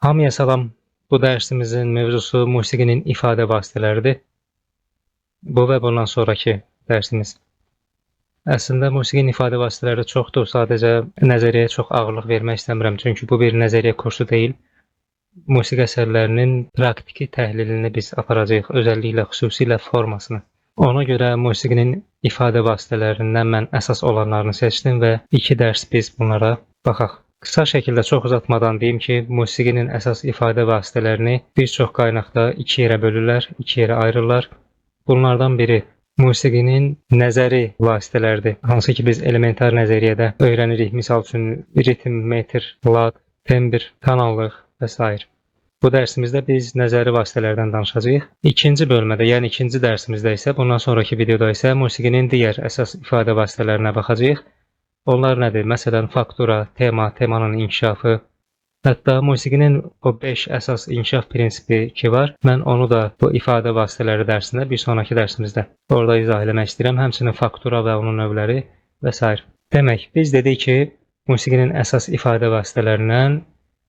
Hamıya salam. Bu dərsimizin mövzusu musiqinin ifadə vasitələridir. Bu və bundan sonraki dərsimiz. Əslində musiqinin ifadə vasitələri çoxdur. Sadəcə nəzəriyyəyə çox ağırlıq vermək istəmirəm. Çünki bu bir nəzəriyyə kursu deyil. Musiqi əsərlərinin praktiki təhlilini biz aparacağıq, özəlliklə xüsusilə formasını. Ona görə musiqinin ifadə vasitələrindən mən əsas olanlarını seçdim və 2 dərs biz bunlara baxaq. Qısa şəkildə çox uzatmadan deyim ki, musiqinin əsas ifadə vasitələrini bir çox qaynaqda 2 yerə bölürlər, 2 yerə ayırırlar. Bunlardan biri musiqinin nəzəri vasitələridir. Hansı ki biz elementar nəzəriyyədə öyrənirik. Misal üçün ritm, metr, lad, tembr, kanallıq və s. Bu dərsimizdə biz nəzəri vasitələrdən danışacağıq. İkinci bölmədə, yəni ikinci dərsimizdə isə, bundan sonraki videoda isə musiqinin digər əsas ifadə vasitələrinə baxacağıq. Onlar nədir? Məsələn, faktura, tema, temanın inkişafı, hətta musiqinin o 5 əsas inkişaf prinsipi ki var, mən onu da bu ifadə vasitələri dərsində bir sonraki dərsimizdə orada izah eləmək istəyirəm. Həmçinin faktura və onun növləri və s. Demək, biz dedik ki, musiqinin əsas ifadə vasitələrindən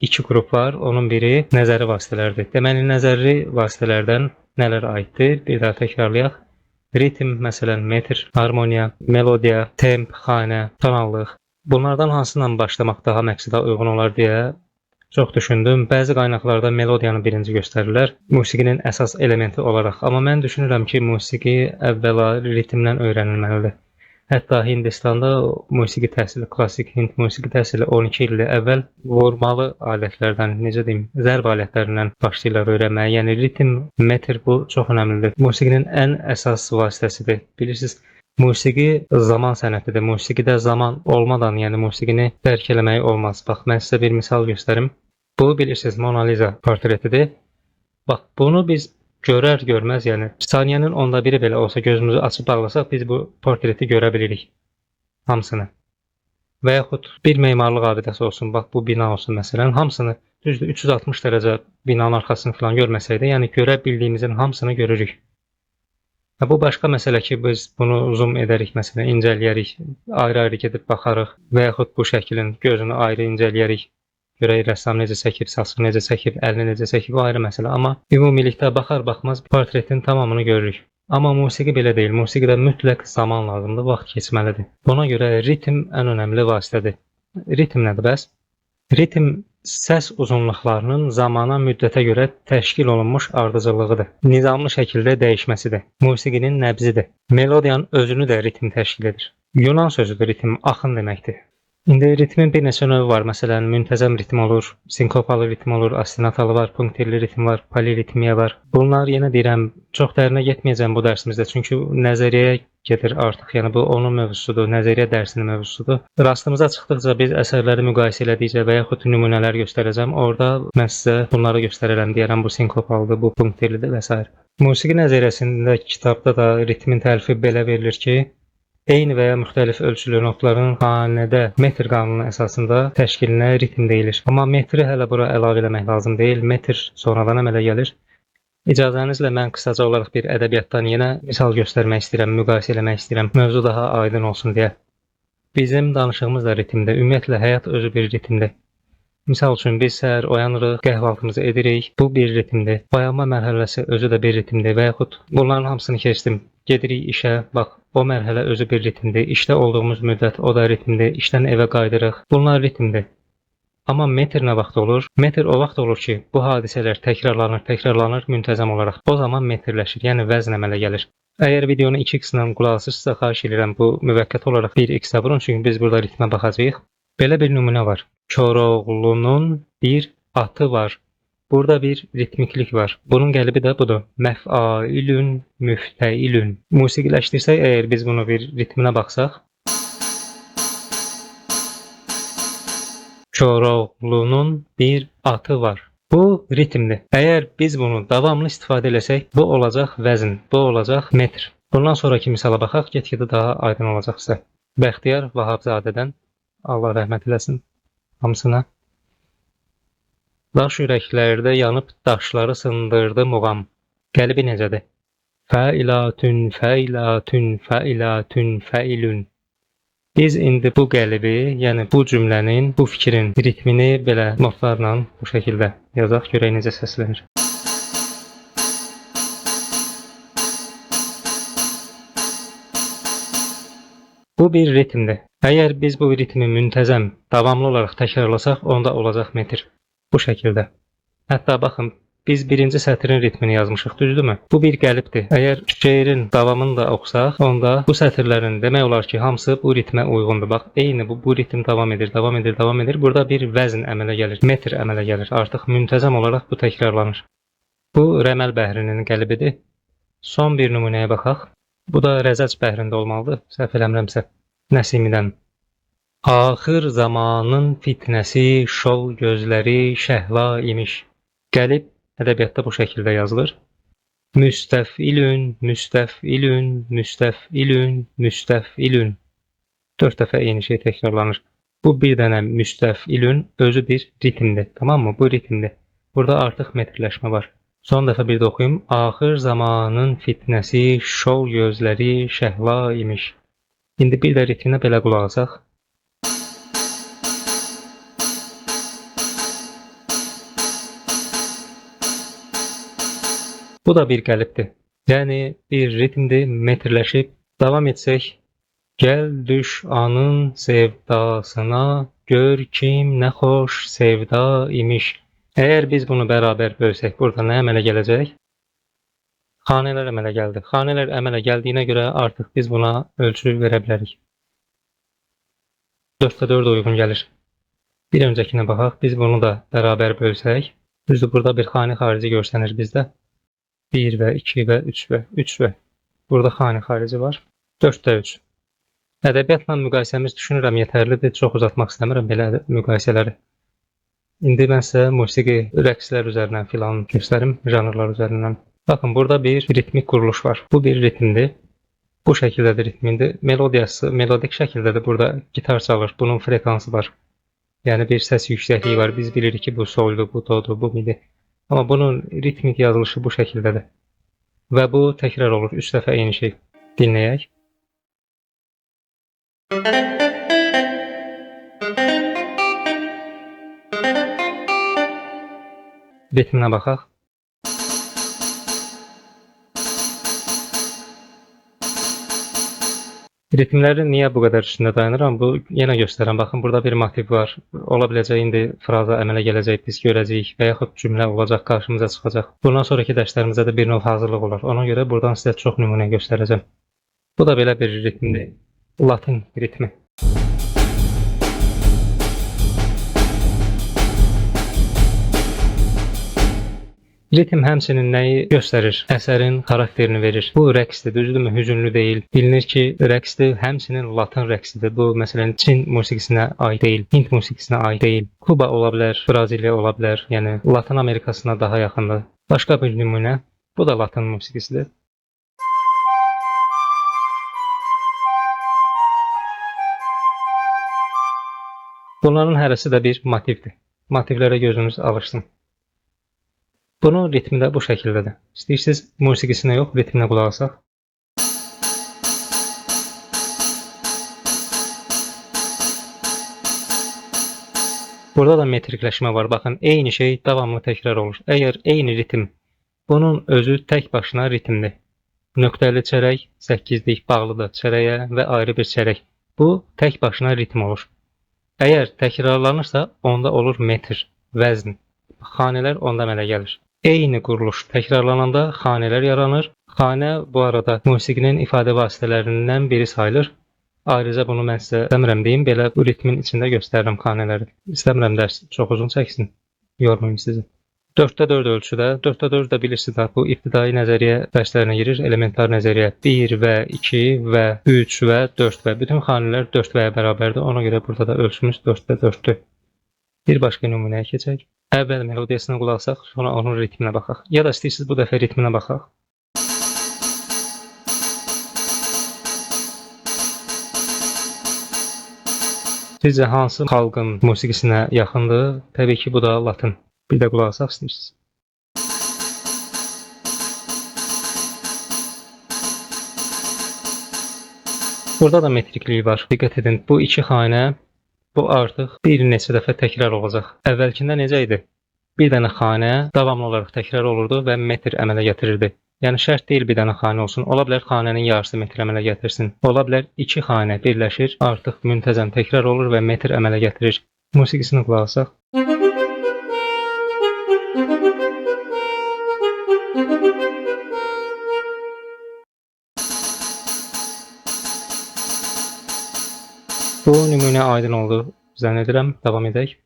2 qrup var. Onun biri nəzəri vasitələrdir. Deməli, nəzəri vasitələrdən nələr aiddir? Bir daha təkrarlayaq. Ritm, məsələn, metr, harmoniya, melodiya, temp, xanə, tonallıq. Bunlardan hansından başlamaq daha məqsədə uyğun olar deyə çox düşündüm. Bəzi qaynaqlarda melodiyanı birinci göstərirlər, musiqinin əsas elementi olaraq. Amma mən düşünürəm ki, musiqi əvvəla ritmdən öyrənilməlidir. Hətta Hindistanda musiqi təhsili, klassik Hind musiqi təhsili 12 il əvvəl vurmalı alətlərdən, necə deyim, zərb alətlərindən başlayırlar öyrənməyə. Yəni ritm, metr bu çox önəmlidir. Musiqinin ən əsas vasitəsidir. Bilirsiniz, musiqi zaman sənətidir. Musiqidə zaman olmadan, yəni musiqini dərk eləmək olmaz. Bax, mən sizə bir misal göstərim. Bu, bilirsiniz, Mona Lisa portretidir. Bax, bunu biz görər görməz, yəni saniyənin 1/10 belə olsa gözümüzü açıb bağlasaq biz bu portreti görə bilirik hamısını. Və yaxud bir memarlıq abidəsi olsun, bax bu bina olsun məsələn, hamısını düzdür 360 dərəcə binanın arxasını falan görməsək də, yəni görə bildiyimizin hamısını görürük. Bu başqa məsələ ki, biz bunu zoom edərik, məsələn, incələyərik, ayrı-ayrı gedib baxarıq və yaxud bu şəklin gözünü ayrı incələyərik. Görək rəssam necə çəkib, saçını necə çəkib, əlini necə çəkib, o ayrı məsələ. Amma ümumilikdə baxar-baxmaz portretin tamamını görürük. Amma musiqi belə deyil. Musiqidə mütləq zaman lazımdır, vaxt keçməlidir. Buna görə ritm ən önəmli vasitədir. Ritm nədir bəs? Ritm səs uzunluqlarının zamana, müddətə görə təşkil olunmuş ardıcıllığıdır. Nizamlı şəkildə dəyişməsidir. Musiqinin nəbzidir. Melodiyanın özünü də ritm təşkil edir. Yunan sözüdür ritm, axın deməkdir. İndi ritmin bir neçə növü var. Məsələn, müntəzəm ritm olur, sinkopalı ritm olur, astinatalı var, punktirli ritm var, poliritmiya var. Bunlar yenə deyirəm, çox dərinə getməyəcəm bu dərsimizdə. Çünki nəzəriyyəyə gedir artıq. Yəni bu onun mövzusudur, nəzəriyyə dərsinin mövzusudur. Rastımıza çıxdıqca biz əsərləri müqayisə elədikcə və yaxud nümunələr göstərəcəm. Orada mən sizə bunları göstərərəm, deyərəm bu sinkopalıdır, bu punktirlidir və s. Musiqi nəzəriyyəsində kitabda da ritmin tərifi belə verilir ki, eyni və ya müxtəlif ölçülü notların xanədə metr qanunu əsasında təşkilinə ritm deyilir. Amma metri hələ bura əlavə eləmək lazım deyil. Metr sonradan əmələ gəlir. İcazənizlə mən qısaca olaraq bir ədəbiyyatdan yenə misal göstərmək istəyirəm, müqayisə eləmək istəyirəm. Mövzu daha aydın olsun deyə. Bizim danışığımız da ritmdir. Ümumiyyətlə həyat özü bir ritmdir. Misal üçün biz səhər oyanırıq, qəhvaltımızı edirik. Bu bir ritmdir. Oyanma mərhələsi özü də bir ritmdir və yaxud bunların hamısını keçdim. Gedirik işə, bax, o mərhələ özü bir ritmdir. İşdə olduğumuz müddət o da ritmdir. İşdən evə qayıdırıq. Bunlar ritmdir. Amma metr nə vaxt olur? Metr o vaxt olur ki, bu hadisələr təkrarlanır müntəzəm olaraq. O zaman metrləşir, yəni vəzn əmələ gəlir. Əgər videonu 2x-lə qulaq asırsınızsa, xahiş edirəm bu müvəqqəti olaraq 1x-ə vurun, çünki biz burada ritmə baxacağıq. Belə bir nümunə var. Koroğlunun bir atı var. Burada bir ritmiklik var. Bunun qəlibi də budur. Məf'ailün, müftəilün. Musiqiləşdirsək, əgər biz bunu bir ritminə baxsaq. Koroğlunun bir atı var. Bu ritmdir. Əgər biz bunu davamlı istifadə eləsək, bu olacaq vəzn, bu olacaq metr. Bundan sonraki misala baxaq, get-gedə daha aydın olacaq sizə. Bəxtiyar Vahabzadədən Allah rəhmət eləsin hamısına. Daş ürəklərdə yanıb daşları sındırdı muğam. Qəlibi necədir? Fəilatün, fəilatün, fəilatün, fəilün. Biz indi bu qəlibi, yəni bu cümlənin, bu fikrin ritmini belə notlarla bu şəkildə yazaq, görək necə səslənir. Bu bir ritmdir. Əgər biz bu ritmi müntəzəm, davamlı olaraq təkrarlasaq, onda olacaq metr. Bu şəkildə. Hətta baxın, biz birinci sətrin ritmini yazmışıq, düzdürmü? Bu bir qəlibdir. Əgər şeirin davamını da oxusaq, onda bu sətirlərin demək olar ki, hamısı bu ritmə uyğundur. Bax, eyni bu ritm davam edir, davam edir, davam edir. Burada bir vəzn əmələ gəlir, metr əmələ gəlir. Artıq müntəzəm olaraq bu təkrarlanır. Bu Rəməl bəhrinin qəlibidir. Son bir nümunəyə baxaq. Bu da Rəzəc bəhrində olmalıdır, səhv eləmirəmsə. Nəsimidən. Axır zamanın fitnəsi, şol gözləri şəhla imiş. Qəlib ədəbiyyatda bu şəkildə yazılır. Müstəfilün, müstəfilün, müstəfilün, müstəfilün. 4 dəfə eyni şey təkrarlanır. Bu bir dənə müstəfilün özü bir ritmdir, tamam mı? Bu ritmdir. Burada artıq metrləşmə var. Son dəfə bir də oxuyum. Axır zamanın fitnəsi, şol gözləri şəhla imiş. İndi bir də ritminə belə qulaq asaq. Bu da bir qəlibdir. Yəni bir ritmdir, metrləşib. Davam etsək. Gəl düş anın sevdasına, gör kim nə xoş sevda imiş. Əgər biz bunu bərabər bölsək, burada nə əmələ gələcək? Xanələr əmələ gəldi. Xanələr əmələ gəldiyinə görə artıq biz buna ölçü verə bilərik. 4-4 uyğun gəlir. Bir öncəkinə baxaq. Biz bunu da bərabər bölsək. Düzdür, burada bir xanə xarici görsənir bizdə. 1 və 2 və 3 və. Burada xanə xarici var. 4-də 3. Ədəbiyyatla müqayisəmiz düşünürəm yetərlidir. Çox uzatmaq istəmirəm belə müqayisələri. İndi mən sizə musiqi, rəqslər üzərindən filan göstərim, janrlar üzərindən. Baxın, burada bir ritmik quruluş var. Bu bir ritmdir. Bu şəkildədir ritmindir. Melodiyası, melodik şəkildədir. Burada gitar çalır. Bunun frekansı var. Yəni bir səs yüksəkliyi var. Biz bilirik ki, bu soldur, bu dodur, bu midi. Amma bunun ritmik yazılışı bu şəkildədir. Və bu təkrar olur. 3 dəfə eyni şey. Dinləyək. Ritminə baxaq. Ritmləri niyə bu qədər üstündə dayanıram? Bu yenə göstərəm. Baxın, burada bir motiv var. Ola biləcək, indi fraza əmələ gələcək, biz görəcəyik və yaxud cümlə olacaq, qarşımıza çıxacaq. Bundan sonraki dərslərimizdə də bir növ hazırlıq olar. Ona görə buradan sizə çox nümunə göstərəcəm. Bu da belə bir ritmdir. Latin ritmi. Ritm həmçinin nəyi göstərir? Əsərin xarakterini verir. Bu rəqsdir, düzdürmü? Hüzünlü deyil. Bilinir ki, rəqsdir, həmçinin Latin rəqsidir. Bu, məsələn, Çin musiqisinə aid deyil, Hind musiqisinə aid deyil. Kuba ola bilər, Braziliya ola bilər, yəni Latin Amerikasına daha yaxındır. Başqa bir nümunə, bu da Latin musiqisidir. Bunların hərəsi də bir motivdir. Motivlərə gözünüz alışsın. Bunun ritmi də bu şəkildədir. İstəyirsiniz musiqisinə yox, ritminə qulaq asaq. Burada da metrikləşmə var. Baxın, eyni şey davamlı təkrar olur. Əgər eyni ritm, bunun özü tək başına ritmdir. Nöqtəli çərək 8-lik bağlıdır çərəyə və ayrı bir çərək. Bu tək başına ritm olur. Əgər təkrarlanırsa, onda olur metr, vəzn. Xanələr onda əmələ gəlir. Eyni quruluş təkrarlananda xanələr yaranır. Xanə bu arada musiqinin ifadə vasitələrindən biri sayılır. Ayrıca bunu mən sizə istəmirəm deyim, belə bu ritmin içində göstərirəm xanələri. İstəmirəm dərs çox uzun çəksin, yormayım sizi. 4-4 ölçüdə, 4-4 də bilirsiniz də bu ibtidai nəzəriyyə dərslərinə girir, elementar nəzəriyyə 1 və 2 və 3 və 4 və bütün xanələr 4 və-yə bərabərdir. Ona görə burada da ölçümüz 4-4-dür. Bir başqa nümunəyə keçək. Əvvəl melodiyasına qulaq asaq, sonra onun ritminə baxaq. Ya da istəyirsiniz bu dəfə ritminə baxaq. Sizcə hansı xalqın musiqisinə yaxındır? Təbii ki, bu da Latin. Bir də qulaq asaq istəyirsiniz. Burada da metrikliyi var. Diqqət edin, bu iki xanə bu artıq bir neçə dəfə təkrar olacaq. Əvvəlkində necə idi? Bir dənə xanə davamlı olaraq təkrar olurdu və metr əmələ gətirirdi. Yəni şərt deyil bir dənə xanə olsun. Ola bilər xanənin yarısı metr əmələ gətirsin. Ola bilər iki xanə birləşir, artıq müntəzəm təkrar olur və metr əmələ gətirir. Musiqisini qulaq asaq. Bu nümunə aydın oldu zənn edirəm. Davam edək.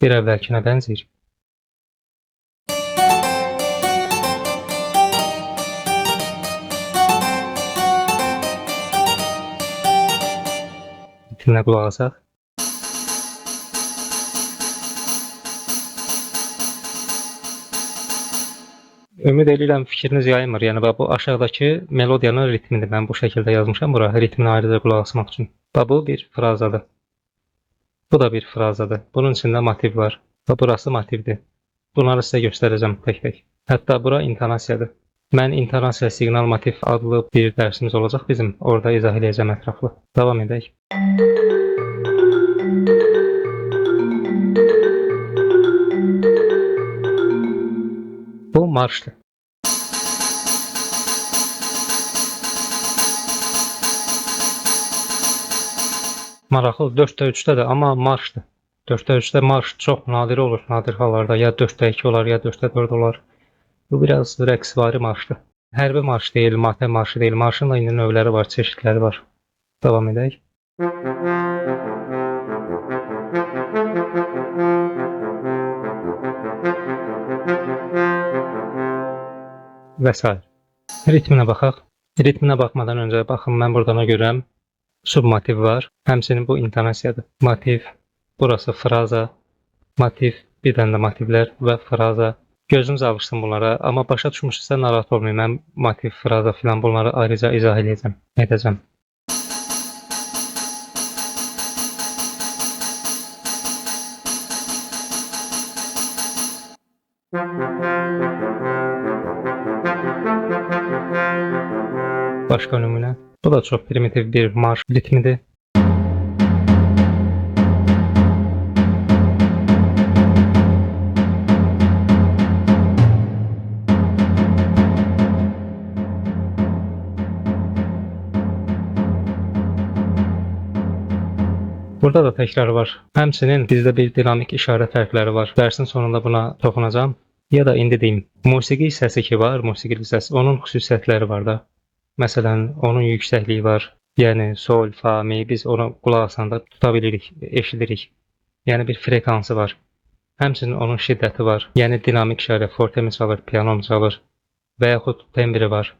Bir əvvəlkinə bənzəyir. Ritminə qulaq asaq. Ümid edirəm fikriniz yaymır. Yəni bu aşağıdakı melodiyanın ritmidir. Mən bu şəkildə yazmışam bura, ritmini ayrıca qulaq asmaq üçün. Bu bir frazadır. Bu da bir frazadır. Bunun içində motiv var. Burası motivdir. Bunları sizə göstərəcəm tək-tək. Hətta bura intonasiyadır. Mən intonasiya, siqnal, motiv adlı bir dərsimiz olacaq bizim. Orada izah edəcəm ətraflı. Davam edək. Bu marşdır. Maraqlı 4'də 3'dədir, amma marşdır. 4'də 3'də marş çox nadir olur, nadir hallarda. Ya 4'də 2 olar, ya 4'də 4 olar. Bu biraz rəqsvari marşdır. Hərbi marş deyil, matəm marşı deyil. Marşın da indi növləri var, çeşidləri var. Davam edək. Və s. Ritminə baxaq. Ritminə baxmadan öncə baxın, mən burada nə görürəm? Submotiv var. Həmçinin bu intonasiyadır. Motiv, burası fraza, motiv, bir dənə də motivlər və fraza. Gözünüz alışsın bunlara, amma başa düşmüşsünüzsə narahat olmayın. Mən motiv, fraza filan bunları ayrıca izah edəcəm. Başqa nümunə. Bu da çox primitiv bir marş ritmidir. Burada da təkrar var. Həmçinin bizdə bir dinamik işarə fərqləri var. Dərsin sonunda buna toxunacağam. Ya da indi deyim. Musiqi səsi ki var, musiqili səs, onun xüsusiyyətləri var da. Məsələn, onun yüksəkliyi var. Yəni sol, fa, mi, biz onu qulaq asanda tuta bilirik, eşidirik. Yəni bir frekansı var. Həmçinin onun şiddəti var. Yəni dinamik işarə, forte mi çalır, piano mu çalır və yaxud tembri var,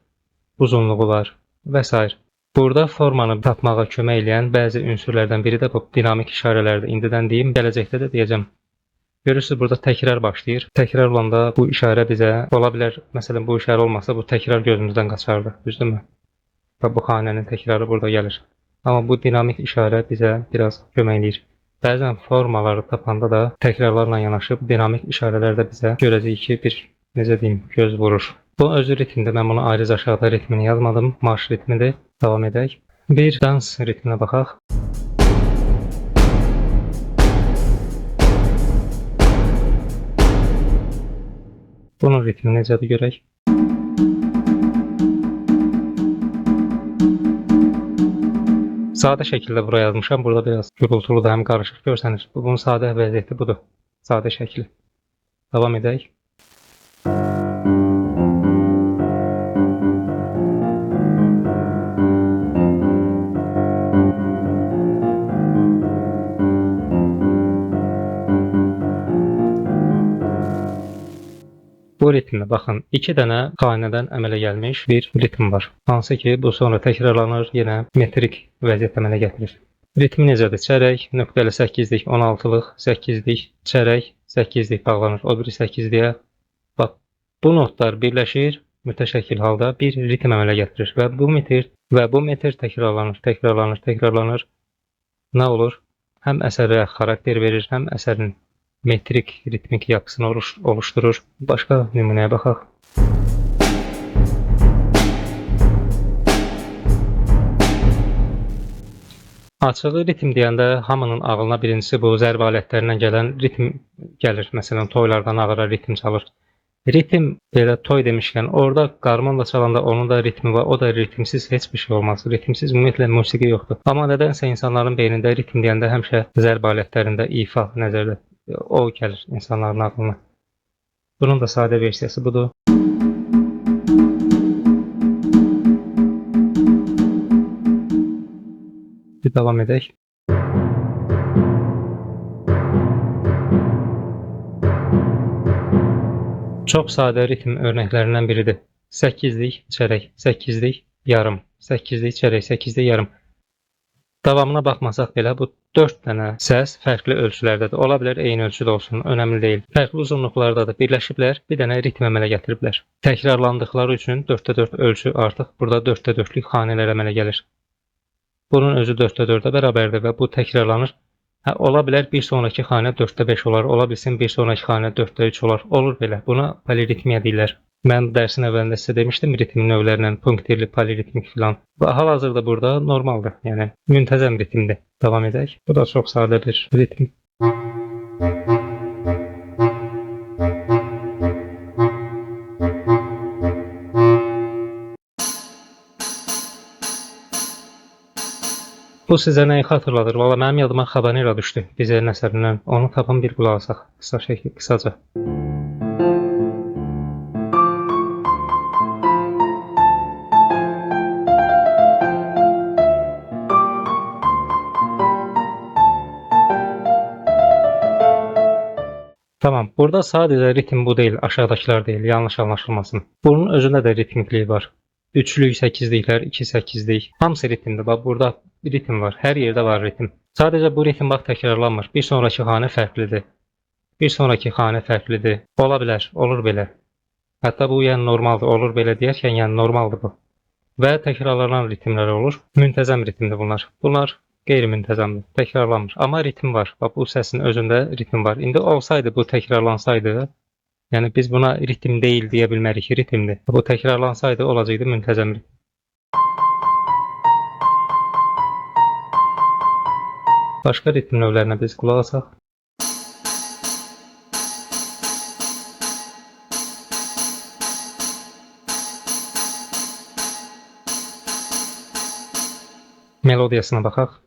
uzunluğu var və s. Burada formanı tapmağa kömək edən bəzi ünsürlərdən biri də bu dinamik işarələrdir. İndidən deyim, gələcəkdə də deyəcəm. Görürsünüz, burada təkrar başlayır. Təkrar olanda bu işarə bizə, ola bilər, məsələn, bu işarə olmasa bu təkrar gözümüzdən qaçardı, düzdürmü? Və bu xanənin təkrarı burada gəlir. Amma bu dinamik işarə bizə biraz kömək edir. Bəzən formaları tapanda da təkrarlarla yanaşı dinamik işarələr də bizə görəcəyik ki, bir, necə deyim, göz vurur. Bu özü ritmdir, mən bunu ayrıca aşağıda ritmini yazmadım, marş ritmidir. Davam edək. Bir dans ritminə baxaq. Bunun ritmi necədir görək. Sadə şəkildə bura yazmışam. Burada biraz gürültülüdür, həm qarışıq görsəniz. Bunun sadə vəziyyəti budur. Sadə şəkli. Davam edək. Bu ritmə baxın, 2 dənə xanədən əmələ gəlmiş bir ritm var. Hansı ki, bu sonra təkrarlanır, yenə metrik vəziyyət əmələ gətirir. Ritmi necədir? Çərək, nöqtəli 8-lik, 16-lıq, 8-lik, çərək, 8-lik bağlanır. O biri 8-liyə. Bax, bu notlar birləşir, mütəşəkkil halda bir ritm əmələ gətirir. Və bu metr təkrarlanır. Nə olur? Həm əsərə xarakter verir, həm əsərin metrik, ritmik yapısını oluşturur. Başqa nümunəyə baxaq. Açığı ritm deyəndə hamının ağlına birincisi bu zərbə alətlərindən gələn ritm gəlir. Məsələn, toylarda nağara ritm çalır. Ritm belə toy demişkən, orada qarmonla çalanda onun da ritmi var, o da ritmsiz heç bir şey olmaz. Ritmsiz ümumiyyətlə musiqi yoxdur. Amma nədənsə insanların beynində ritm deyəndə həmişə zərbə alətlərində ifa nəzərdə o gəlir insanların ağlına. Bunun da sadə versiyası budur. Bir davam edək. Çox sadə ritm örnəklərindən biridir. 8-lik çərək, 8-lik yarım, 8-lik çərək, 8-lik yarım. Davamına baxmasaq belə bu 4 dənə səs fərqli ölçülərdədir. Ola bilər eyni ölçüdə olsun, önəmli deyil. Fərqli uzunluqlardadır. Birləşiblər, bir dənə ritm əmələ gətiriblər. Təkrarlandıqları üçün 4x4 ölçü artıq burada 4x4-lük xanələr əmələ gəlir. Bunun özü 4x4-ə bərabərdir və bu təkrarlanır. Ola bilər bir sonraki xanə 4x5 olar, ola bilsin bir sonraki xanə 4x3 olar. Olur belə. Buna poliritmiya deyirlər. Mən dərsin əvvəlində sizə demişdim ritm növlərindən punktirli, poliritmik filan. Hal-hazırda burada normaldır. Yəni müntəzəm ritmdir. Davam edək. Bu da çox sadə bir ritm. Bu sizə nəyi xatırladır? Valla mənim yadıma Habanera düşdü Bizərin əsərindən. Onu tapın bir qulaq asaq. Qısaca. Tamam. Burada sadəcə ritm bu deyil, aşağıdakılar deyil. Yanlış anlaşılmasın. Bunun özündə də ritmikliyi var. 3-lük, 8-liklər, 2-8-lik. Hamısı ritmdir. Bax, burada ritm var. Hər yerdə var ritm. Sadəcə bu ritm bax təkrarlanmır. Bir sonraki xanə fərqlidir. Bir sonraki xanə fərqlidir. Ola bilər, olur belə. Hətta bu yəni normaldır. Olur belə deyərkən yəni normaldır bu. Və təkrarlanan ritmlər olur. Müntəzəm ritmdir bunlar. Bunlar qeyri-müntəzəmdir. Təkrarlanmır. Amma ritm var. Bax, bu səsin özündə ritm var. İndi olsaydı, bu təkrarlansaydı, yəni biz buna ritm deyil deyə bilmərik, ritmdir. Bu təkrarlansaydı olacaqdı müntəzəm ritm. Başqa ritm növlərinə biz qulaq asaq. Melodiyasına baxaq.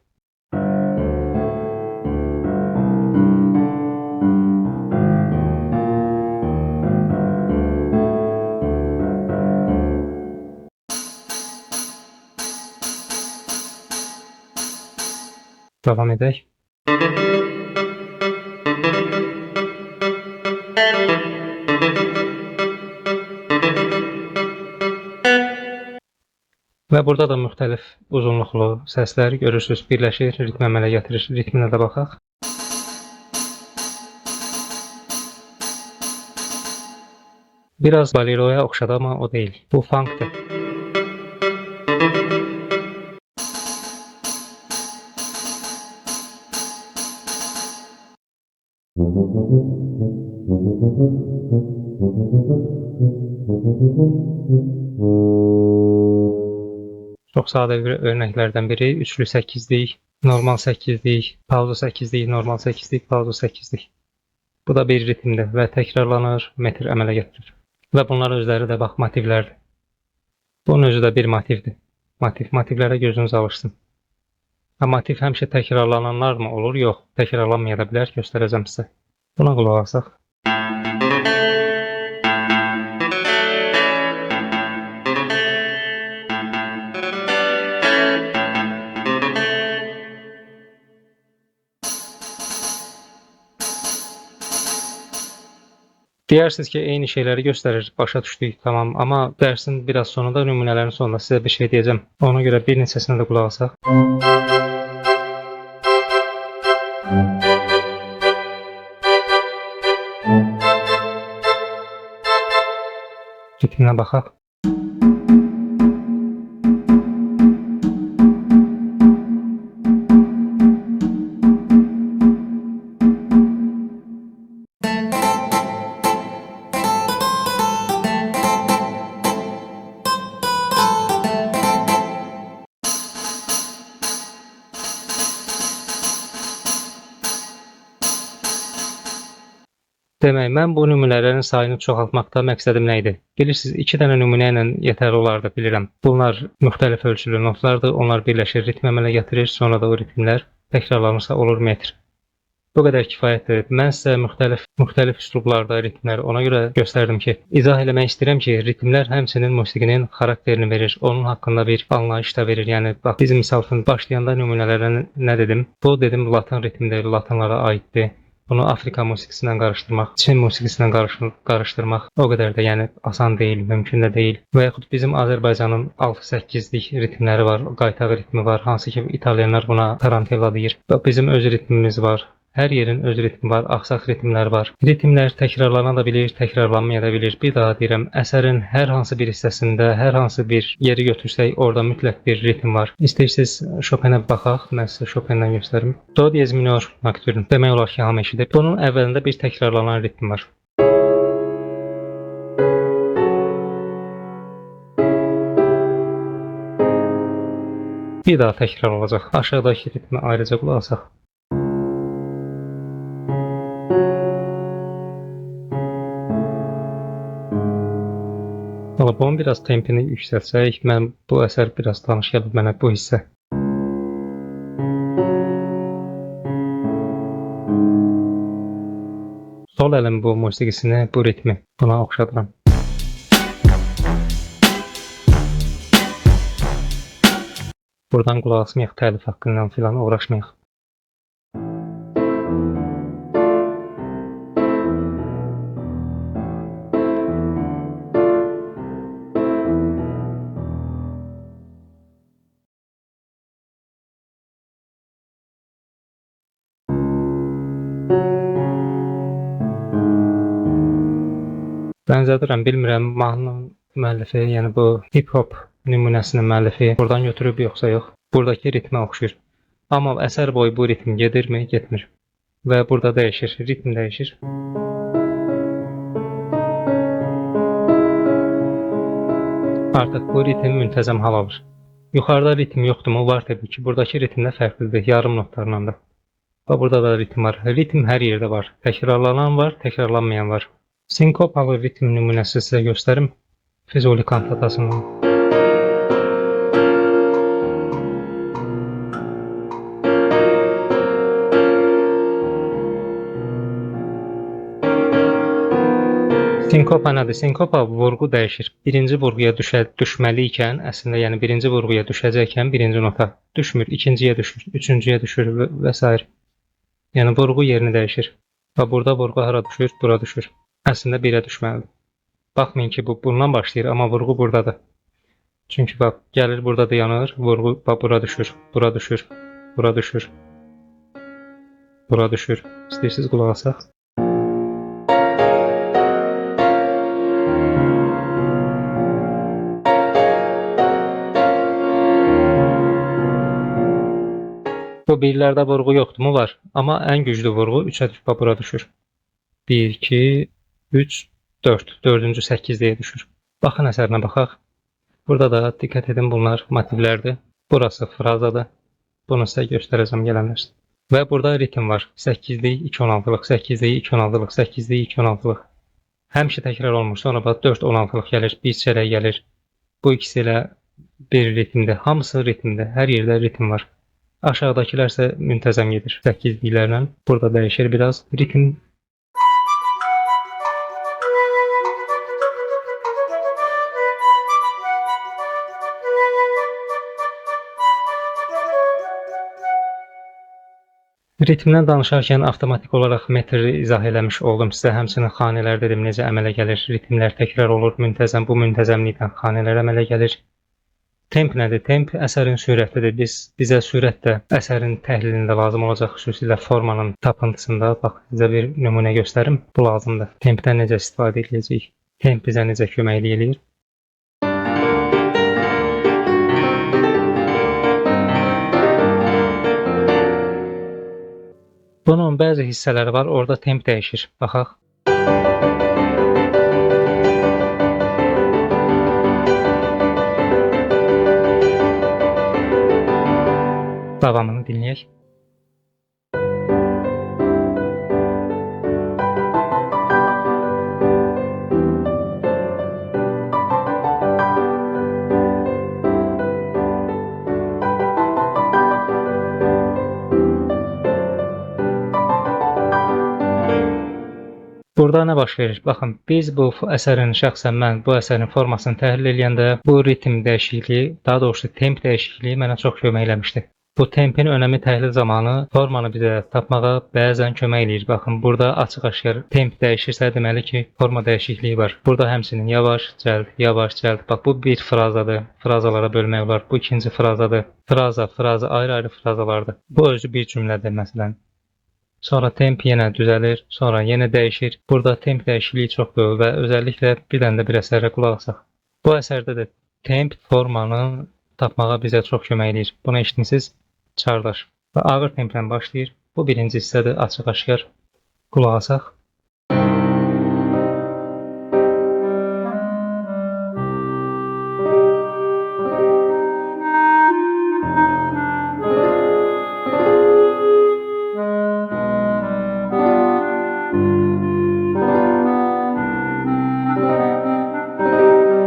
Davam edək. Və burada da müxtəlif uzunluqlu səsləri görürsünüz, birləşir, ritm əmələ gətirir. Ritminə də baxaq. Biraz boleroya oxşadı, amma o deyil. Bu funkdır. Çox sadə örnəklərdən biri 3-lü 8-lik, normal 8-lik, pauza 8-lik, normal 8-lik, pauza 8-lik. Bu da bir ritmdir və təkrarlanır, metr əmələ gətirir. Və bunlar özləri də bax motivlərdir. Bunun özü də bir motivdir. Motivlərə gözünüz alışsın. Motiv həmişə təkrarlananlar mı olur? Yox, təkrarlanmaya da bilər, göstərəcəm sizə. Buna qulaq asaq. Deyirsiniz ki, eyni şeyləri göstərir, başa düşdük, tamam. Amma dərsin biraz sonunda, nümunələrin sonunda sizə bir şey deyəcəm. Ona görə bir neçəsinə də qulaq asaq. Ritminə baxaq. Demək, mən bu nümunələrin sayını çoxaltmaqda məqsədim nə idi? Bilirsiniz, 2 dənə nümunə ilə yetərli olardı, bilirəm. Bunlar müxtəlif ölçülü notlardır, onlar birləşir, ritm əmələ gətirir, sonra da o ritmlər təkrarlanırsa olur metr. Bu qədər kifayətdir. Mən sizə müxtəlif üslublarda ritmləri ona görə göstərdim ki, izah eləmək istəyirəm ki, ritmlər həmçinin musiqinin xarakterini verir, onun haqqında bir anlayış da verir. Yəni, bax, bizim misal üçün başlayanda nümunələrə nə dedim? Bu, dedim, Latın ritmdir, Latinlara aiddir. Bunu Afrika musiqisindən qarışdırmaq, Çin musiqisindən qarışdırmaq o qədər də yəni asan deyil, mümkün də deyil. Və yaxud bizim Azərbaycanın 6-8-lik ritmləri var, qaytaq ritmi var, hansı ki İtalyanlar buna tarantella deyir. Bizim öz ritmimiz var. Hər yerin öz ritmi var, axsaq ritmlər var. Ritmlər təkrarlana da bilir, təkrarlanmaya da bilir. Bir daha deyirəm, əsərin hər hansı bir hissəsində, hər hansı bir yeri götürsək, orada mütləq bir ritm var. İstəyirsiniz Chopinə baxaq, mən sizə Chopindən göstərim. Do diyez minor nokturn. Demək olar ki, hamı eşidib. Bunun əvvəlində bir təkrarlanan ritm var. Bir daha təkrar olacaq. Aşağıdakı ritmi ayrıca qulaq asaq. Bunun biraz tempini yüksəlsək, mən bu əsər biraz tanış gəlib mənə bu hissə. Sol əlim bu musiqisini, bu ritmi buna oxşadıram. Buradan qulaq asmayaq, təlif haqqından filan uğraşmayaq. Bənzədirəm, bilmirəm, mahnının müəllifi, yəni bu hip-hop nümunəsinin müəllifi buradan götürüb yoxsa yox. Buradakı ritmə oxşuyur. Amma əsər boyu bu ritm gedirmi, getmir. Və burada dəyişir, ritm dəyişir. Artıq bu ritm müntəzəm hal alır. Yuxarıda ritm yoxdurmu? Var təbii ki. Buradakı ritm də fərqlidir, yarım notlarla da. Və burada da ritm var. Ritm hər yerdə var. Təkrarlanan var, təkrarlanmayan var. Sinkopalı ritm nümunəsi sizə göstərim. Füzuli kantatasından. Sinkopa nədir? Sinkopa vurğu dəyişir. Birinci vurğuya düşməlikən, əslində yəni birinci vurğuya düşəcəykən birinci nota düşmür, ikinciyə düşür, üçüncüyə düşür və s. Yəni vurğu yerini dəyişir. Və burada vurğu hara düşür? Bura düşür. Əslində 1-ə düşməlidir. Baxmayın ki, bu bundan başlayır, amma vurğu buradadır. Çünki bax, gəlir burada dayanır, vurğu bax bura düşür, bura düşür, bura düşür, bura düşür. İstəyirsiniz qulaq asaq. Bu birlərdə vurğu yoxdurmu? Var. Amma ən güclü vurğu 3-ə düşür, bax bura düşür. 1, 2, 3, 4. Dördüncü 8-dəyə düşür. Baxın əsərinə baxaq. Burada da diqqət edin, bunlar motivlərdir. Burası frazadır. Bunu sizə göstərəcəm gələnlər. Və burada ritm var. 8-lik, 2-16-lıq, 8-lik, 2-16-lıq, 8-lik, 2-16-lıq. Həmişə təkrar olmur. Sonra bax 4-16-lıq gəlir, bir çərək gəlir. Bu ikisi ilə bir ritmdir. Hamısı ritmdir. Hər yerdə ritm var. Aşağıdakılar isə müntəzəm gedir. 8-liklərlə. Burada dəyişir biraz ritm. Ritmdən danışarkən avtomatik olaraq metri izah eləmiş oldum sizə. Həmçinin xanələr dedim, necə əmələ gəlir. Ritmlər təkrar olur, müntəzəm. Bu müntəzəmlikdən xanələr əmələ gəlir. Temp nədir? Temp əsərin sürətidir. Bizə sürət də əsərin təhlilində lazım olacaq, xüsusilə formanın tapıntısında. Bax, sizə bir nümunə göstərim. Bu lazımdır. Tempdən necə istifadə edəcəyik? Temp bizə necə köməklik eləyir? Bunun bəzi hissələri var, orada temp dəyişir. Baxaq. Davamını dinləyək. Burada nə baş verir? Baxın, biz bu əsərin, şəxsən mən bu əsərin formasını təhlil edəndə bu ritm dəyişikliyi, daha doğrusu temp dəyişikliyi mənə çox kömək eləmişdi. Bu tempin önəmi təhlil zamanı formanı bizə tapmağa bəzən kömək eləyir. Baxın, burada açıq-aşkar temp dəyişirsə, deməli ki, forma dəyişikliyi var. Burada həmçinin yavaş, cəld, yavaş, cəld. Bax, bu bir frazadır. Frazalara bölmək olar. Bu ikinci frazadır. Fraza, ayrı-ayrı frazalardır. Bu özü bir cümlədir, məsələn. Sonra temp yenə düzəlir, sonra yenə dəyişir. Burada temp dəyişikliyi çoxdur və özəlliklə bir dənə də bir əsərə qulaq asaq. Bu əsərdə də temp formanı tapmağa bizə çox kömək edir. Bunu eşitmisiniz? Çardaş. Və ağır templə başlayır. Bu birinci hissədir, açıq-aşkar. Qulaq asaq.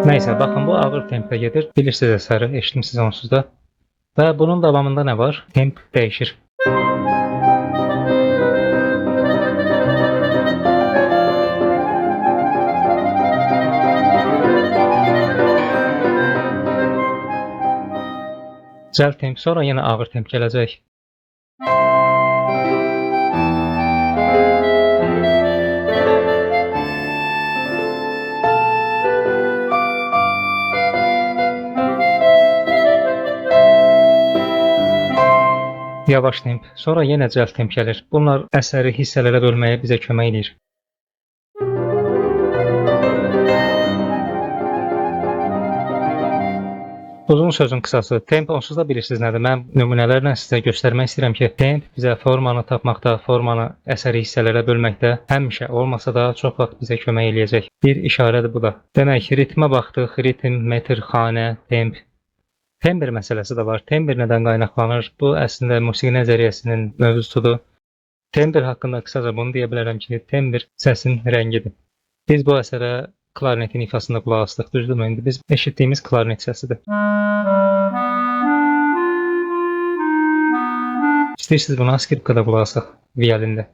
Nəysə, baxın, bu ağır templə gedir. Bilirsiniz əsəri, eşitmisiniz onsuz da. Və bunun davamında nə var? Temp dəyişir. Cəld temp, sonra yenə ağır temp gələcək. Yavaş temp, sonra yenə cəld temp gəlir. Bunlar əsəri hissələrə bölməyə bizə kömək edir. Uzun sözün qısası, temp onsuz da bilirsiniz nədir? Mən nümunələrlə sizə göstərmək istəyirəm ki, temp bizə formanı tapmaqda, formanı əsəri hissələrə bölməkdə həmişə olmasa da çox vaxt bizə kömək eləyəcək. Bir işarədir bu da. Demək, ritmə baxdıq, ritm, metr, xanə, temp. Tembr məsələsi də var. Tembr nədən qaynaqlanır? Bu əslində musiqi nəzəriyyəsinin mövzusudur. Tembr haqqında qısaca bunu deyə bilərəm ki, tembr səsin rəngidir. Biz bu əsərə klarnetin ifasında qulaq asdıq, düzdürmü? İndi biz eşitdiyimiz klarnet səsidir. İstəyirsiniz buna skripkada qulaq asaq, violində.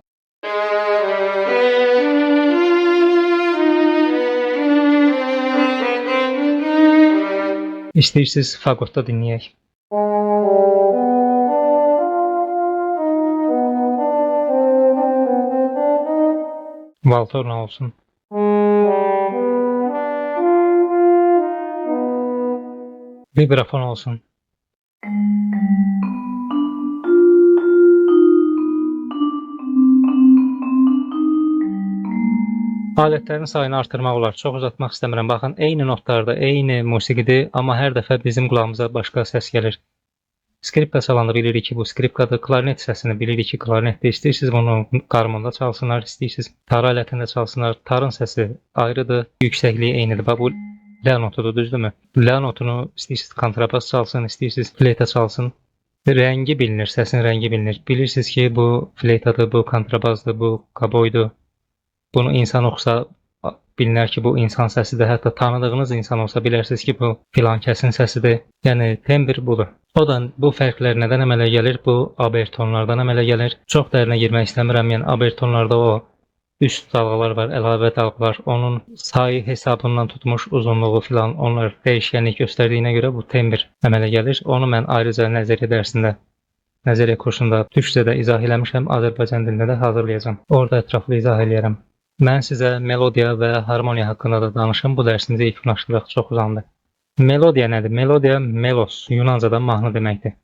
İstəyirsiniz fagotda dinləyək. Valtorna olsun. Vibrafon olsun. Alətlərin sayını artırmaq olar. Çox uzatmaq istəmirəm. Baxın, eyni notlarda, eyni musiqidir, amma hər dəfə bizim qulağımıza başqa səs gəlir. Skripka çalanda bilirik ki, bu skripkadır. Klarnet səsini bilirik ki, klarnetdir. İstəyirsiniz bunu qarmonda çalsınlar, istəyirsiniz tar alətində çalsınlar. Tarın səsi ayrıdır, yüksəkliyi eynidir. Bax, bu la notudur, düzdürmü? La notunu istəyirsiniz kontrabas çalsın, istəyirsiniz fleyta çalsın. Rəngi bilinir, səsin rəngi bilinir. Bilirsiniz ki, bu fleytadır, bu kontrabasdır, bu kaboydur. Bunu insan oxusa bilinər ki, bu insan səsidir. Hətta tanıdığınız insan olsa bilərsiniz ki, bu filan kəsin səsidir. Yəni tembr budur. O da bu fərqlər nədən əmələ gəlir? Bu abertonlardan əmələ gəlir. Çox dərinə girmək istəmirəm. Yəni abertonlarda o üst dalğalar var, əlavə dalğalar. Onun sayı hesabından tutmuş uzunluğu filan, onlar dəyişkənlik göstərdiyinə görə bu tembr əmələ gəlir. Onu mən ayrıca nəzəriyyə dərsində, nəzəriyyə kursunda türkcədə izah eləmişəm, Azərbaycan dilində də hazırlayacağam. Orada ətraflı izah eləyərəm. Mən sizə melodiya və harmoniya haqqında da danışım. Bu dərsimizi yekunlaşdıraq, çox uzandı. Melodiya nədir? Melodiya, melos, Yunancadan mahnı deməkdir.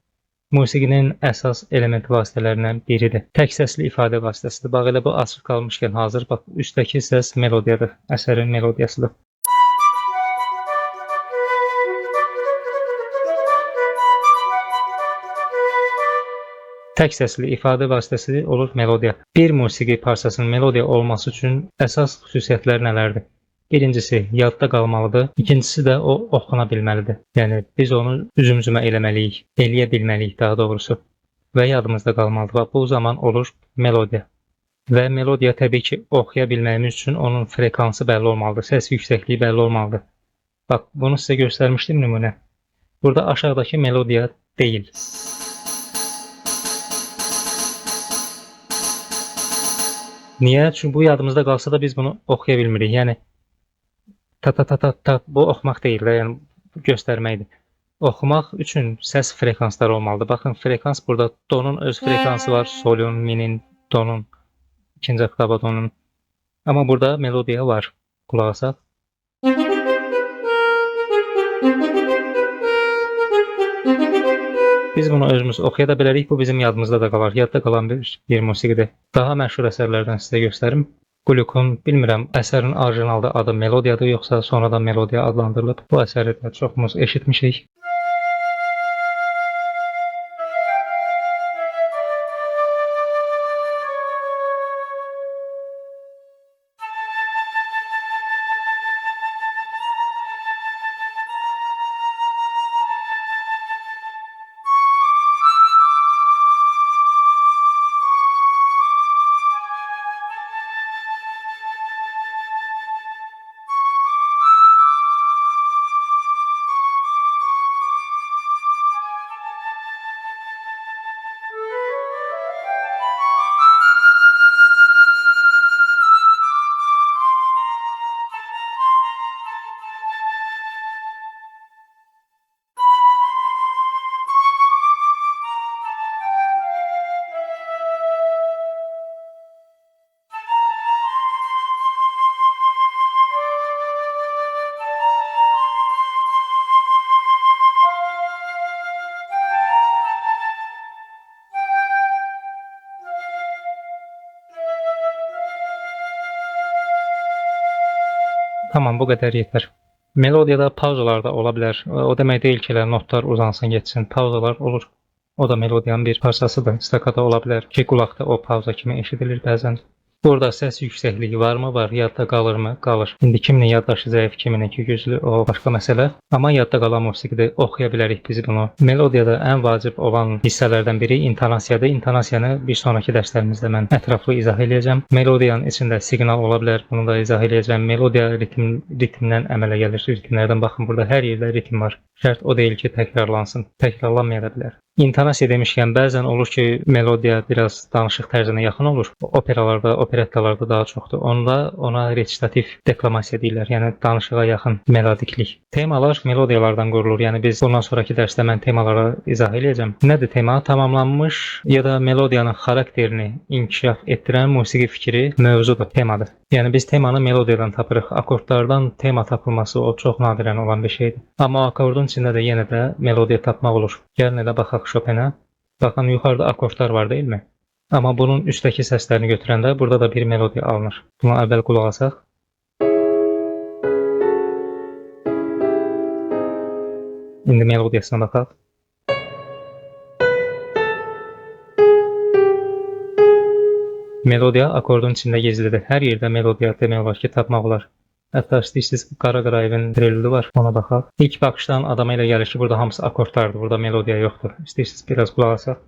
Musiqinin əsas element vasitələrindən biridir. Tək səsli ifadə vasitəsidir. Bax, elə bu açıq qalmışkən hazır, bax, üstdəki səs melodiyadır, əsərin melodiyasıdır. Tək səsli ifadə vasitəsi olur melodiya. Bir musiqi parçasının melodiya olması üçün əsas xüsusiyyətlər nələrdir? Birincisi, yadda qalmalıdır. İkincisi də o oxuna bilməlidir. Yəni, biz onu üzüm-üzümə eləməliyik, eləyə bilməliyik daha doğrusu. Və yadımızda qalmalıdır. Bu zaman olur melodiya. Və melodiya təbii ki, oxuya bilməyimiz üçün onun frekansı bəlli olmalıdır, səs yüksəkliyi bəlli olmalıdır. Bax, bunu sizə göstərmişdim nümunə. Burada aşağıdakı melodiya deyil. Niyə? Çünki bu yadımızda qalsa da biz bunu oxuya bilmirik. Yəni ta ta ta ta ta bu oxumaq deyil də, yəni göstərməkdir. Oxumaq üçün səs frekansları olmalıdır. Baxın, frekans burada donun öz frekansı var, solun, minin, donun, ikinci oktava donun. Amma burada melodiya var. Qulaq asaq. Biz bunu özümüz oxuya da bilərik. Bu bizim yadımızda da qalar. Yadda qalan bir musiqidir. Daha məşhur əsərlərdən sizə göstərim. Gluck'un, bilmirəm, əsərin orijinalda adı melodiyadır, yoxsa sonradan melodiya adlandırılıb. Bu əsəri də çoxumuz eşitmişik. Tamam, bu qədər yetər. Melodiyada pauzalar da ola bilər. O demək deyil ki, notlar uzansın, getsin. Pauzalar olur. O da melodiyanın bir parçasıdır. Stakato ola bilər ki, qulaqda o pauza kimi eşidilir bəzən. Burada səs yüksəkliyi varmı? Var. Yadda qalırmı? Qalır. İndi kiminin yaddaşı zəif, kimininki güclü, o başqa məsələ. Amma yadda qalan musiqidə oxuya bilərik biz bunu. Melodiyada ən vacib olan hissələrdən biri intonasiyadır. İntonasiyanı bir sonraki dərslərimizdə mən ətraflı izah edəcəm. Melodiyanın içində siqnal ola bilər. Bunu da izah edəcəm. Melodiya ritmdən əmələ gəlir. Ritmlərdən baxın, burada hər yerdə ritm var. Şərt o deyil ki, təkrarlansın. Təkrarlanmaya da bilər. İntonasiya demişkən, bəzən olur ki, melodiya biraz danışıq tərzinə yaxın olur. Operalarda, operettalarda daha çoxdur. Ona recitativ deklamasiya deyirlər, yəni danışığa yaxın melodiklik. Temalar melodiyalardan qurulur. Yəni biz bundan sonraki dərsdə mən temalara izah edəcəm. Nədir tema? Tamamlanmış ya da melodiyanın xarakterini inkişaf etdirən musiqi fikri mövzudur, temadır. Yəni biz temanı melodiyadan tapırıq. Akordlardan tema tapılması o çox nadirən olan bir şeydir. Amma akordun içində də yenə də melodiya tapmaq olur. Gəlin elə baxaq Chopinə. Baxın, yuxarıda akordlar var, deyilmi? Amma bunun üstdəki səslərini götürəndə burada da bir melodiya alınır. Buna əvvəl qulaq asaq. İndi melodiyasına baxaq. Melodiya akordun içində gizlidir. Hər yerdə melodiya demək olar ki, tapmaq olar. Hətta istəyirsiniz Qara Qarayevin Preludu var, ona baxaq. İlk baxışdan adama elə gəlir ki, burada hamısı akordlardır, burada melodiya yoxdur. İstəyirsiniz biraz qulaq asaq.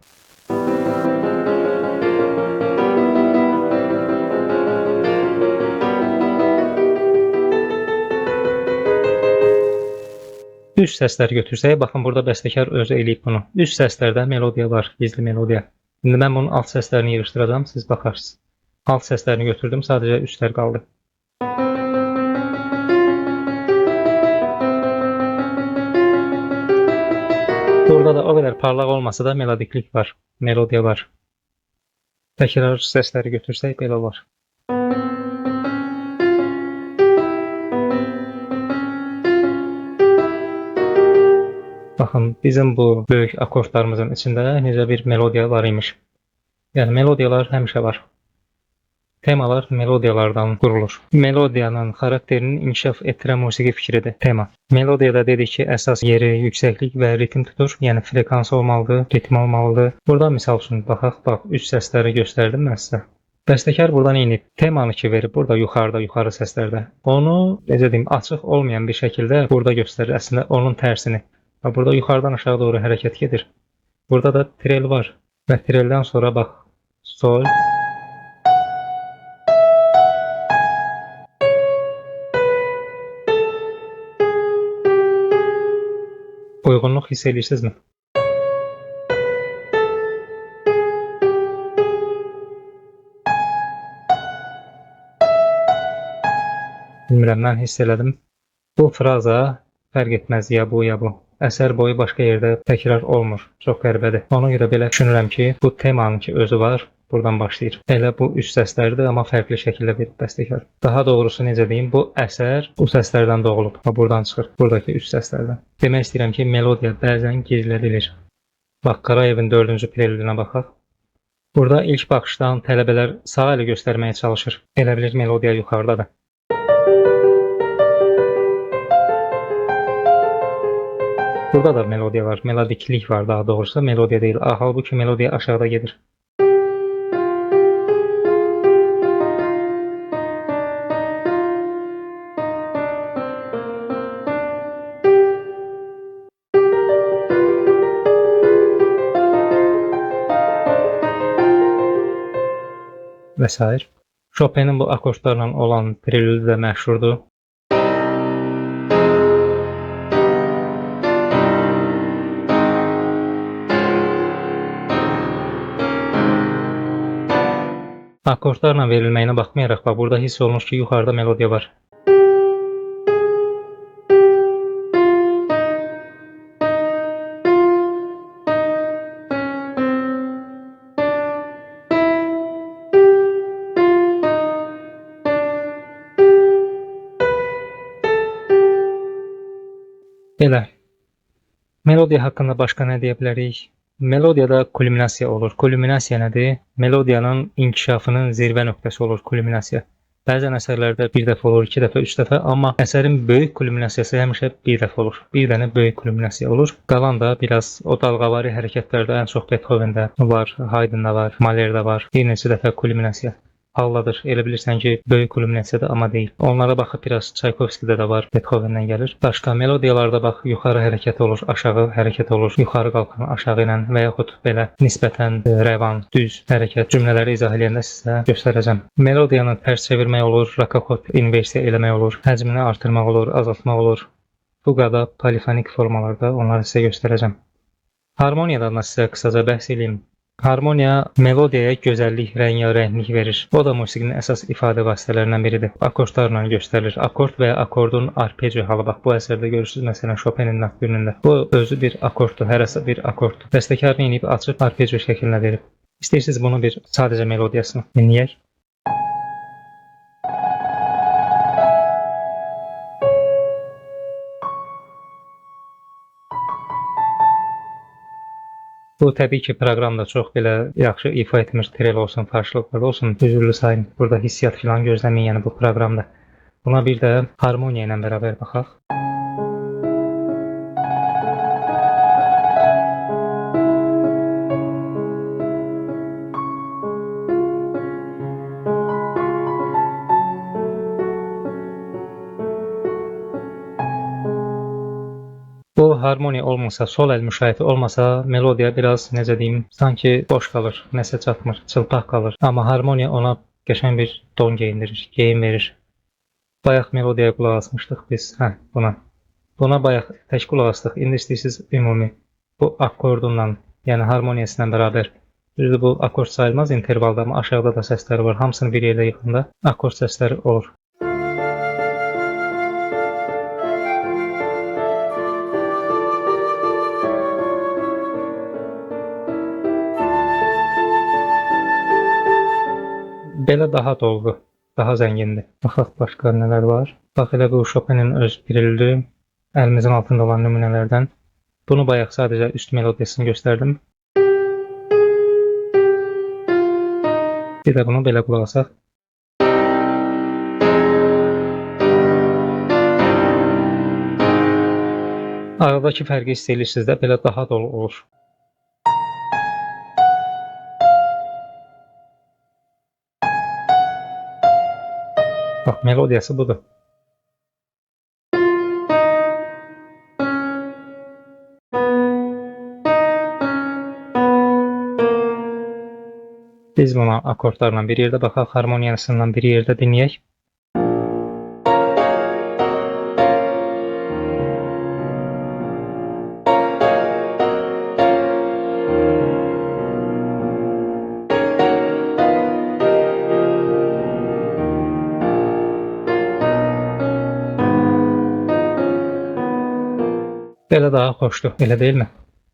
Üst səsləri götürsək, baxın burada bəstəkar özü eləyib bunu. Üst səslərdə melodiya var, gizli melodiya. İndi mən bunun alt səslərini yığışdıracağam, siz baxarsınız. Alt səslərini götürdüm, sadəcə üstlər qaldı. Burada da o qədər parlaq olmasa da melodiklik var, melodiya var. Təkrar səsləri götürsək belə olar. Baxın, bizim bu böyük akordlarımızın içində necə bir melodiya var imiş. Yəni melodiyalar həmişə var. Temalar melodiyalardan qurulur. Melodiyanın xarakterinin inkişaf etdirən musiqi fikridir tema. Melodiyada dedik ki, əsas yeri yüksəklik və ritm tutur. Yəni frekans olmalıdır, ritm olmalıdır. Burada misal üçün baxaq, bax, üst səsləri göstərdim mən sizə. Bəstəkar burada nə edib? Temanı ki verib burada yuxarıda, yuxarı səslərdə. Onu, necə deyim, açıq olmayan bir şəkildə burada göstərir əslində onun tərsini. Burada yuxarıdan aşağı doğru hərəkət gedir. Burada da trel var və treldən sonra bax, sol. Uyğunluq hiss edirsinizmi? Bilmirəm, mən hiss elədim. Bu fraza fərq etməz ya bu, ya bu. Əsər boyu başqa yerdə təkrar olmur. Çox qəribədir. Ona görə belə düşünürəm ki, bu temanın ki özü var, buradan başlayır. Elə bu üç səslərdir, amma fərqli şəkildə verib bəstəkar. Daha doğrusu necə deyim, bu əsər bu səslərdən doğulub. Buradan çıxır, buradakı üç səslərdən. Demək istəyirəm ki, melodiya bəzən gizlədilir. Bax, Qarayevin 4-cü prelüdünə baxaq. Burada ilk baxışdan tələbələr sağ əli göstərməyə çalışır. Elə bilir melodiya yuxarıdadır. Burada da melodiya var, melodiklik var daha doğrusu, melodiya deyil. Halbuki melodiya aşağıda gedir. Və s. Chopin'in bu akordlarla olan prelüdü də məşhurdur. Akordlarla verilməyinə baxmayaraq, bax, burada hiss olunur ki, yuxarıda melodiya var. Belə. Melodiya haqqında başqa nə deyə bilərik? Melodiyada kulminasiya olur. Kulminasiya nədir? Melodiyanın inkişafının zirvə nöqtəsi olur kulminasiya. Bəzən əsərlərdə bir dəfə olur, 2 dəfə, 3 dəfə, amma əsərin böyük kulminasiyası həmişə bir dəfə olur. Bir dənə böyük kulminasiya olur. Qalan da biraz o dalğavari hərəkətlərdə ən çox Beethoven-də var, Haydn-da var, Mahler-də var. Bir neçə dəfə kulminasiya halladır. Elə bilirsən ki, böyük kulminasiyadır, amma deyil. Onlara baxıb biraz Çaykovskidə də var, Beethoven-dən gəlir. Başqa melodiyalarda bax, yuxarı hərəkət olur, aşağı hərəkət olur, yuxarı qalxan aşağı ilə və yaxud belə nisbətən rəvan, düz hərəkət cümlələri izah edəndə sizə göstərəcəm. Melodiyanı tərs çevirmək olur, rakokot inversiya eləmək olur, həcmini artırmaq olur, azaltmaq olur. Bu qada polifonik formalarda onları sizə göstərəcəm. Harmoniyadan da sizə qısaca bəhs edeyim. Harmoniya melodiyaya gözəllik, rəngarənglik verir. O da musiqinin əsas ifadə vasitələrindən biridir. Akordlarla göstərilir. Akord və ya akordun arpejio halı. Bax, bu əsərdə görürsünüz, məsələn, Chopin'in nokturununda. Bu özü bir akorddur, hərəsi bir akorddur. Bəstəkarın inib açıb arpejio şəklinə verib. İstəyirsiniz bunu bir sadəcə melodiyasını dinləyək. Bu təbii ki, proqramda çox belə yaxşı ifa etmir, trel olsun, farşılıqlar olsun, üzürlü sayın. Burada hissiyat filan gözləməyin, yəni bu proqramda. Buna bir də harmoniya ilə bərabər baxaq. Bu harmoniya olmasa, sol əl müşayiəti olmasa, melodiya biraz, necə deyim, sanki boş qalır, nəsə çatmır, çılpaq qalır. Amma harmoniya ona qəşəng bir ton geyindirir, geyim verir. Bayaq melodiyaya qulaq asmışdıq biz, buna. Buna bayaq tək qulaq asdıq, indi istəyirsiniz ümumi. Bu akordunla, yəni harmoniyası ilə bərabər. Düzdür, bu akord sayılmaz intervalda, amma aşağıda da səsləri var. Hamısını bir yerdə yığında akord səsləri olur. Belə daha dolğu, daha zəngindir. Baxaq başqa nələr var. Bax, elə bu Chopin'in öz prelüdü, əlimizin altında olan nümunələrdən. Bunu bayaq sadəcə üst melodiyasını göstərdim. Bir də bunu belə qulaq asaq. Aradakı fərqi hiss edirsiniz də, belə daha dolu olur. Bax, melodiyası budur. Biz buna akordlarla bir yerdə baxaq, harmoniyasından bir yerdə dinləyək. Belə daha xoşdur, elə deyilmi?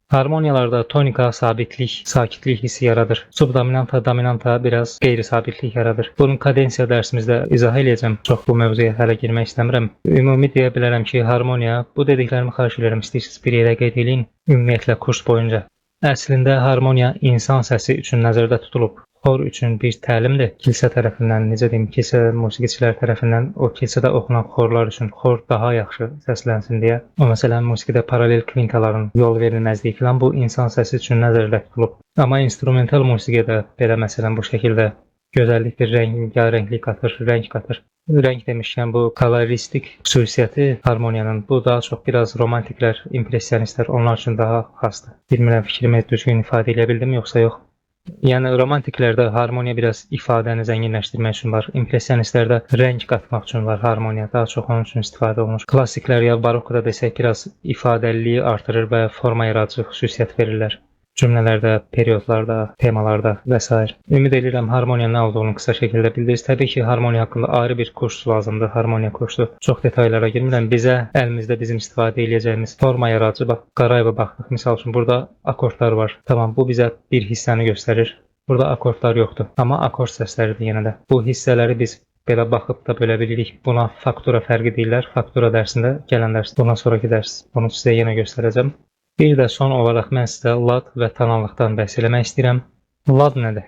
Harmoniyalarda tonika sabitlik, sakitlik hissi yaradır. Subdominanta, dominanta biraz qeyri-sabitlik yaradır. Bunu kadensiya dərsimizdə izah eləyəcəm. Çox bu mövzuya hələ girmək istəmirəm. Ümumi deyə bilərəm ki, harmoniya, bu dediklərimi xahiş edirəm, istəyirsiniz bir yerə qeyd eləyin. Ümumiyyətlə kurs boyunca. Əslində harmoniya insan səsi üçün nəzərdə tutulub. Xor üçün bir təlimdir. Kilsə tərəfindən, necə deyim, kilsə musiqiçilər tərəfindən o kilsədə oxunan xorlar üçün xor daha yaxşı səslənsin deyə. O məsələn musiqidə paralel kvintaların yol verilməzliyi filan bu insan səsi üçün nəzərdə tutulub. Amma instrumental musiqidə belə məsələn bu şəkildə gözəllik bir rəngarənglik qatır, rəng qatır. Rəng demişkən bu koloristik xüsusiyyəti harmoniyanın bu daha çox biraz romantiklər, impressionistlər onlar üçün daha xasdır. Bilmirəm fikrimi düzgün ifadə edə bildim yoxsa yox. Yəni romantiklərdə harmoniya biraz ifadəni zənginləşdirmək üçün var. İmpressionistlərdə rəng qatmaq üçün var harmoniya. Daha çox onun üçün istifadə olunur. Klassiklər ya barokda desək biraz ifadəliliyi artırır və forma yaradıcı xüsusiyyət verirlər. Cümlələrdə, periodlarda, temalarda və s. Ümid edirəm harmoniya nə olduğunu qısa şəkildə bildiniz. Təbii ki, harmoniya haqqında ayrı bir kurs lazımdır. Harmoniya kursu. Çox detallara girmirəm. Bizə əlimizdə bizim istifadə edəcəyimiz forma yaradıcı bax, Qarayeva baxdıq. Misal üçün burada akordlar var. Tamam, bu bizə bir hissəni göstərir. Burada akordlar yoxdur. Amma akord səsləridir yenə də. Bu hissələri biz belə baxıb da bölə bilirik. Buna faktura fərqi deyirlər. Faktura dərsində gələn dərs. Bundan sonraki dərs. Bunu sizə yenə göstərəcəm. Bir də son olaraq mən sizə lad və tonallıqdan bəhs eləmək istəyirəm. Lad nədir?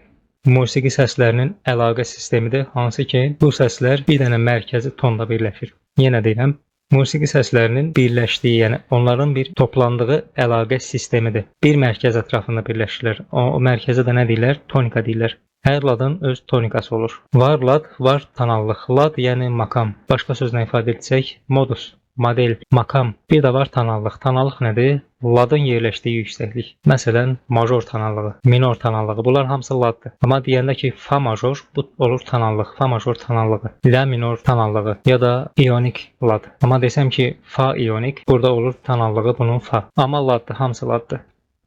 Musiqi səslərinin əlaqə sistemidir, hansı ki, bu səslər bir dənə mərkəzi tonda birləşir. Yenə deyirəm, musiqi səslərinin birləşdiyi, yəni onların bir toplandığı əlaqə sistemidir. Bir mərkəz ətrafında birləşirlər. O mərkəzə də nə deyirlər? Tonika deyirlər. Hər ladın öz tonikası olur. Var lad, var tonallıq. Lad yəni makam. Başqa sözlə ifadə etsək, modus. Model, makam. Bir də var tonallıq. Tonallıq nədir? Ladın yerləşdiyi yüksəklik. Məsələn, major tonallığı, minor tonallığı. Bunlar hamısı laddır. Amma deyəndə ki, fa major, bu olur tonallıq. Fa major tonallığı. La minor tonallığı ya da ionik lad. Amma desəm ki, fa ionik, burada olur tonallığı bunun fa. Amma laddır, hamısı laddır.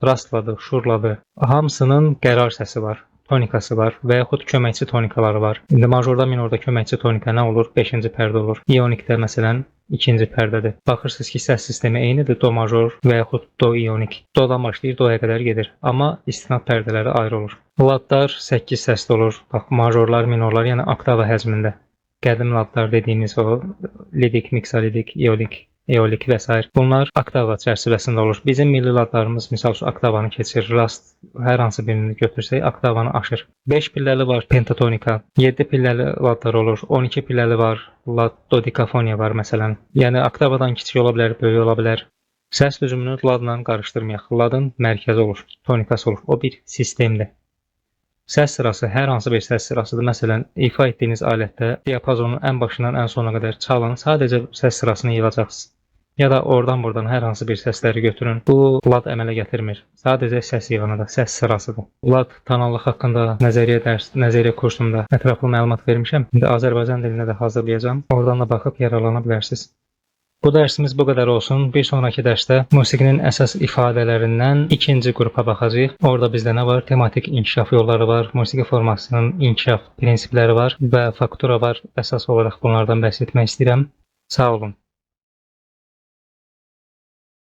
Rastladı, şurladı. Hamısının qərar səsi var. Tonikası var və yaxud köməkçi tonikaları var. İndi majorda, minorda köməkçi tonika nə olur? 5-ci pərdə olur. Ionikdə məsələn 2-ci pərdədir. Baxırsınız ki, səs sistemi eynidir. Do major və yaxud do ionik. Dodan başlayır, doya qədər gedir. Amma istinad pərdələri ayrı olur. Ladlar 8 səsli olur. Bax, majorlar, minorlar, yəni oktava həzmində. Qədim ladlar dediyimiz o lidik, miksalidik, eolik və s. Bunlar oktava çərçivəsində olur. Bizim milli ladlarımız misal üçün oktavanı keçir, rast hər hansı birini götürsək oktavanı aşır. 5 pilləli var pentatonika, 7 pilləli ladlar olur, 12 pilləli var, lad dodikafoniya var məsələn. Yəni oktavadan kiçik ola bilər, böyük ola bilər. Səs düzümünü ladla qarışdırmayaq. Ladın mərkəzi olur, tonikası olur. O bir sistemdir. Səs sırası hər hansı bir səs sırasıdır. Məsələn, ifa etdiyiniz alətdə diapazonun ən başından ən sona qədər çalın, sadəcə səs sırasını yığacaqsınız. Ya da oradan-buradan hər hansı bir səsləri götürün. Bu lad əmələ gətirmir. Sadəcə səs yığınıdır, səs sırasıdır. Lad tonallıq haqqında nəzəriyyə kursumda ətraflı məlumat vermişəm. İndi Azərbaycan dilində də hazırlayacağam. Oradan da baxıb yararlana bilərsiniz. Bu dərsimiz bu qədər olsun. Bir sonraki dərsdə musiqinin əsas ifadələrindən ikinci qrupa baxacağıq. Orada bizdə nə var? Tematik inkişaf yolları var, musiqi formasının inkişaf prinsipləri var və faktura var. Əsas olaraq bunlardan bəhs etmək istəyirəm. Sağ olun.